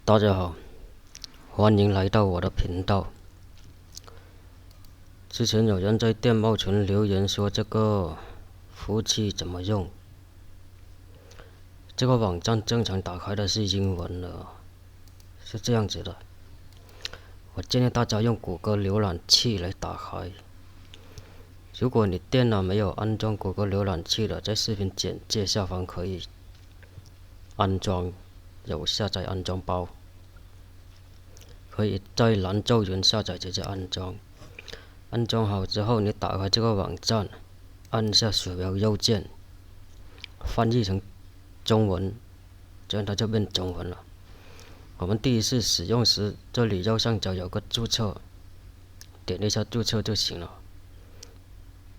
大家好，欢迎来到我的频道。之前有人在电报群留言说这个服务器怎么用，这个网站正常打开的是英文的，是这样子的。我建议大家用谷歌浏览器来打开。如果你电脑没有安装谷歌浏览器的，在视频简介下方可以安装，有下载安装包，可以在蓝咒云下载直接安装。安装好之后，你打开这个网站，按下鼠标右键，翻译成中文，这样它就变中文了。我们第一次使用时，这里右上角有个注册，点一下注册就行了。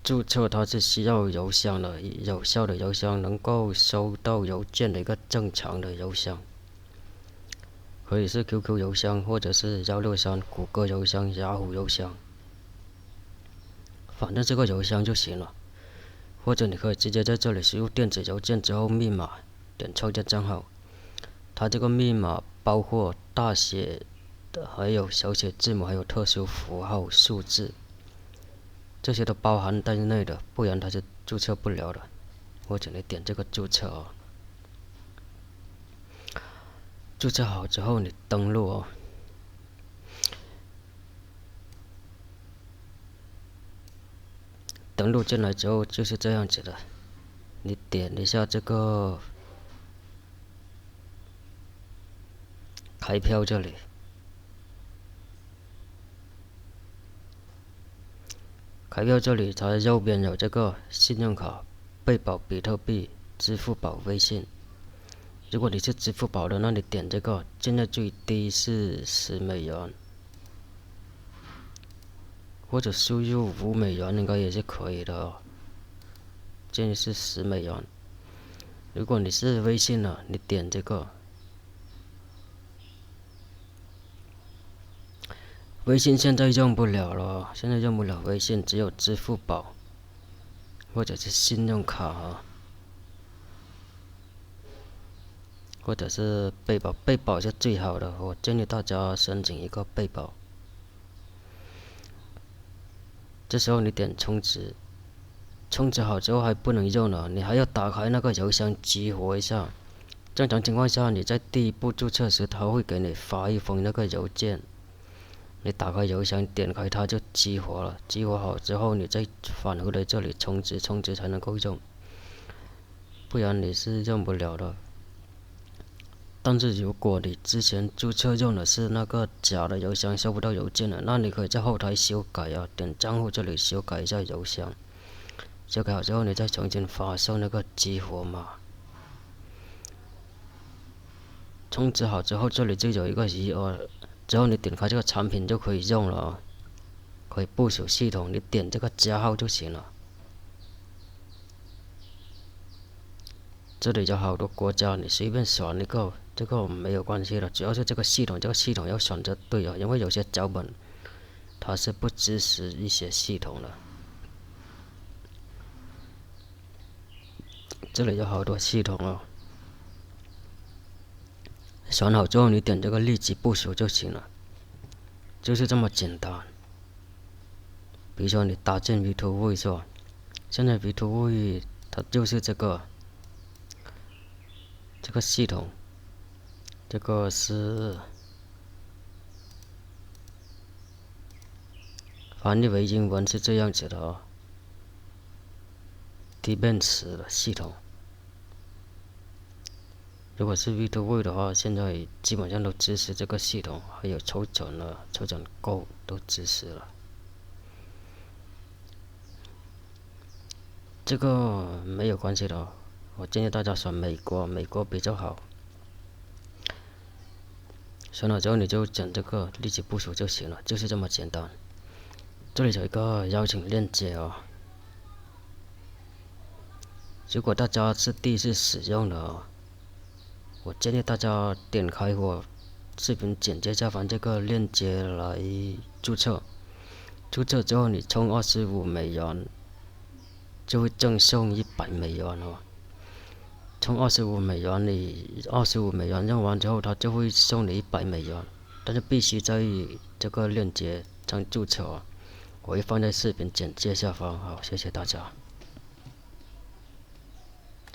注册它是需要邮箱的，有效的邮箱能够收到邮件的一个正常的邮箱，可以是 QQ 邮箱，或者是163谷歌邮箱、雅虎邮箱，反正这个邮箱就行了。或者你可以直接在这里输入电子邮件之后密码，点创建账号。它这个密码包括大写的，还有小写字母，还有特殊符号、数字，这些都包含在内的，不然它是注册不了的。或者你点这个注册哦，注册好之后你登录哦。登录进来之后就是这样子的，你点一下这个开票这里，开票这里它右边有这个信用卡、贝宝、比特币、支付宝、微信。如果你是支付宝的，那你点这个，现在最低是$10，或者输入$5应该也是可以的哦。建议是$10。如果你是微信的，你点这个。微信现在用不了了，现在用不了微信，只有支付宝或者是信用卡啊，或者是贝宝。贝宝是最好的，我建议大家申请一个贝宝。这时候你点充值，充值好之后还不能用了，你还要打开那个邮箱激活一下。正常情况下，你在第一步注册时，他会给你发一封那个邮件，你打开邮箱，点开它就激活了。激活好之后，你再返回来这里充值，充值才能够用，不然你是用不了的。但是如果你之前注册用的是那个假的邮箱，收不到邮件了，那你可以在后台修改啊，点账户这里修改一下邮箱，修改好之后你再重新发送那个激活码。充值好之后，这里就有一个余额，之后你点开这个产品就可以用了，可以部署系统，你点这个加号就行了。这里有好多国家，你随便选一个，这个没有关系的，主要是这个系统要选择对啊，因为有些脚本它是不支持一些系统的。这里有好多系统哦，选好之后你点这个立即部署就行了，就是这么简单。比如说你搭建 V2V 是吧？现在 V2V 它就是这个系统，这个是翻译为英文是这样子的哦，地面词的系统。如果是 V2V 的话，现在基本上都支持这个系统，还有抽整了、抽整购都支持了。这个没有关系的哦，我建议大家选美国，美国比较好。选好之后你就整这个立即部署就行了，就是这么简单。这里有一个邀请链接哦，如果大家是第一次使用的哦，我建议大家点开我视频简介下方这个链接来注册。注册之后你充$25就会赠送$100哦。充$25，你$25用完之后，他就会送你$100，但是必须在这个链接上注册。我会放在视频简介下方。好，谢谢大家。